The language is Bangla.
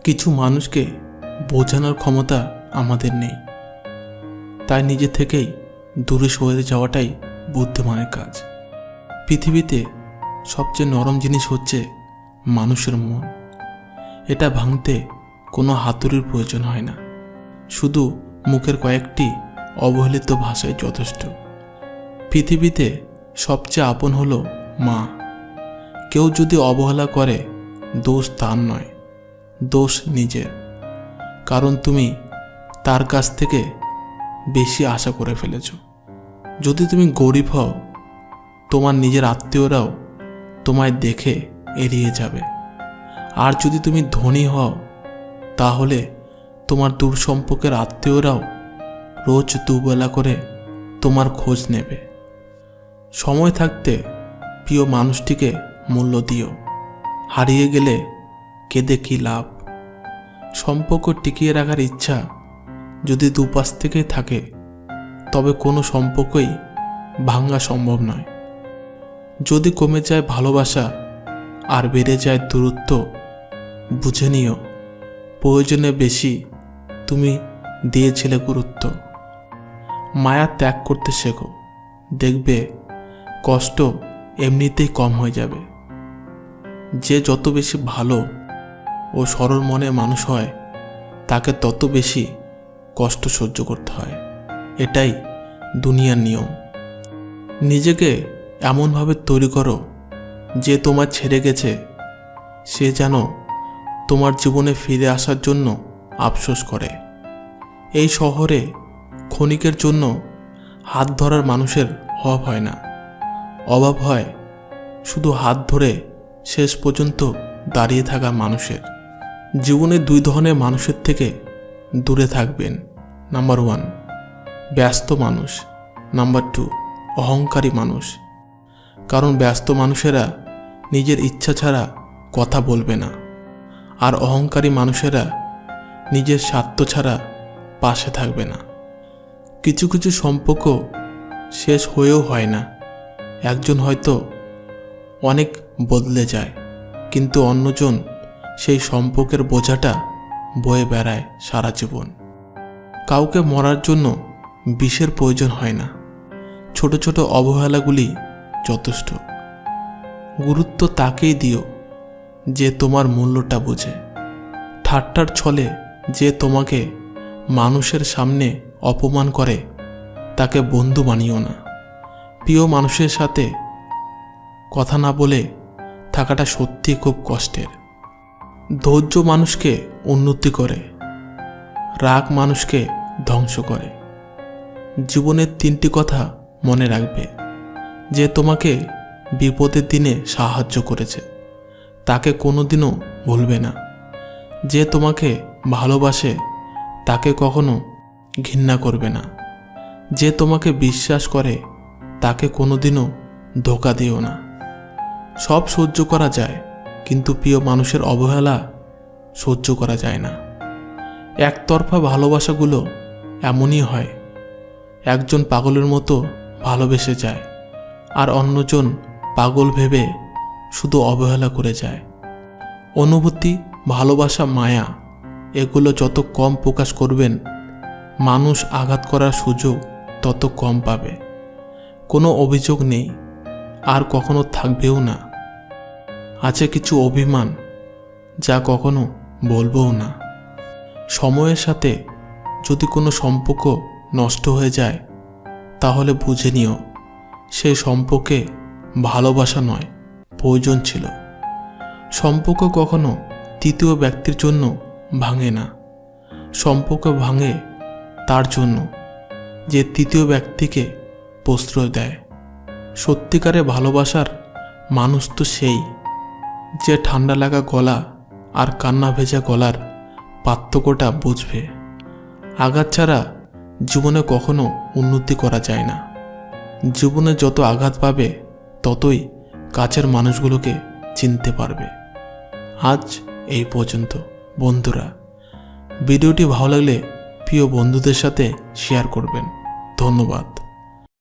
কিছু মানুষকে বোঝানোর ক্ষমতা আমাদের নেই, তাই নিজে থেকেই দূরে সরে যাওয়াটাই বুদ্ধিমানের কাজ। পৃথিবীতে সবচেয়ে নরম জিনিস হচ্ছে মানুষের মন। এটা ভাঙতে কোনো হাতুড়ির প্রয়োজন হয় না, শুধু মুখের কয়েকটি অবহেলিত ভাষাই যথেষ্ট। পৃথিবীতে সবচেয়ে আপন হলো মা। কেউ যদি অবহেলা করে, দোষ তার নয়, দোষ নিজের। কারণ তুমি তার কাছ থেকে বেশি আশা করে ফেলেছ। যদি তুমি গরিব হও, তোমার নিজের আত্মীয়রাও তোমায় দেখে এড়িয়ে যাবে। আর যদি তুমি ধনী হও, তাহলে তোমার দূর সম্পর্কের আত্মীয়রাও রোজ দুবেলা করে তোমার খোঁজ নেবে। সময় থাকতে প্রিয় মানুষটিকে মূল্য দিও। হারিয়ে গেলে কেঁদে কী লাভ? সম্পর্ক টিকিয়ে রাখার ইচ্ছা যদি দুপাশ থেকে থাকে, তবে কোনো সম্পর্কই ভাঙা সম্ভব নয়। যদি কমে যায় ভালোবাসা আর বেড়ে যায় দূরত্ব, বুঝে নিও প্রয়োজনে বেশি তুমি দিয়েছিলে গুরুত্ব। মায়া ত্যাগ করতে শেখো, দেখবে কষ্ট এমনিতেই কম হয়ে যাবে। যে যত বেশি ভালো ও সরল মনে মানুষ হয়, তাকে তত বেশি কষ্ট সহ্য করতে হয়। এটাই দুনিয়ার নিয়ম। নিজেকে এমনভাবে তৈরি করো যে তোমার ছেড়ে গেছে সে যেন তোমার জীবনে ফিরে আসার জন্য আফসোস করে। এই শহরে ক্ষণিকের জন্য হাত ধরার মানুষের অভাব হয় না, অভাব হয় শুধু হাত ধরে শেষ পর্যন্ত দাঁড়িয়ে থাকা মানুষের। জীবনে দুই ধরনের মানুষের থেকে দূরে থাকবেন। নাম্বার 1, ব্যস্ত মানুষ। নাম্বার 2, অহংকারী মানুষ। কারণ ব্যস্ত মানুষেরা নিজের ইচ্ছা ছাড়া কথা বলবে না, আর অহংকারী মানুষেরা নিজের স্বার্থ ছাড়া পাশে থাকবে না। কিছু কিছু সম্পর্ক শেষ হয়েও হয় না। একজন হয়তো অনেক বদলে যায়, কিন্তু অন্যজন সেই সম্পর্কের বোঝাটা বয়ে বেড়ায় সারা জীবন। কাউকে মরার জন্য বিষের প্রয়োজন হয় না, ছোট ছোট অবহেলাগুলি যথেষ্ট। গুরুত্ব তাকেই দিও যে তোমার মূল্যটা বোঝে। ঠাট্টার ছলে যে তোমাকে মানুষের সামনে অপমান করে, তাকে বন্ধু বানিও না। প্রিয় মানুষের সাথে কথা না বলে থাকাটা সত্যি খুব কষ্টের। ধৈর্য মানুষকে উন্নতি করে, রাগ মানুষকে ধ্বংস করে। জীবনের 3টি কথা মনে রাখবে। যে তোমাকে বিপদের দিনে সাহায্য করেছে, তাকে কোনোদিনও ভুলবে না। যে তোমাকে ভালোবাসে, তাকে কখনো ঘৃণা করবে না। যে তোমাকে বিশ্বাস করে, তাকে কোনোদিনও ধোঁকা দিও না। সব সহ্য করা যায়, কিন্তু প্রিয় মানুষের অবহেলা সহ্য করা যায় না। একতরফা ভালোবাসাগুলো এমনই হয়। একজন পাগলের মতো ভালোবেসে যায়, আর অন্যজন পাগল ভেবে শুধু অবহেলা করে যায়। অনুভূতি, ভালোবাসা, মায়া এগুলো যত কম প্রকাশ করবেন, মানুষ আঘাত করার সুযোগ তত কম পাবে। কোনো অভিযোগ নেই, আর কখনো থাকবেও না। আছে কিছু অভিমান, যা কখনো বলবও না। সময়ের সাথে যদি কোনো সম্পর্ক নষ্ট হয়ে যায়, তাহলে বুঝে নিও সেই সম্পর্কে ভালোবাসা নয়, প্রয়োজন ছিল। সম্পর্ক কখনো তৃতীয় ব্যক্তির জন্য ভাঙে না। সম্পর্ক ভাঙে তার জন্য যে তৃতীয় ব্যক্তিকে প্রশ্রয় দেয়। সত্যিকারে ভালোবাসার মানুষ তো সেই, যে ঠান্ডা লাগা গলা আর কান্না ভেজা গলার পার্থক্যটা বুঝবে। আঘাত ছাড়া জীবনে কখনো উন্নতি করা যায় না। জীবনে যত আঘাত পাবে, ততই কাছের মানুষগুলোকে চিনতে পারবে। আজ এই পর্যন্ত। বন্ধুরা, ভিডিওটি ভালো লাগলে প্রিয় বন্ধুদের সাথে শেয়ার করবেন। ধন্যবাদ।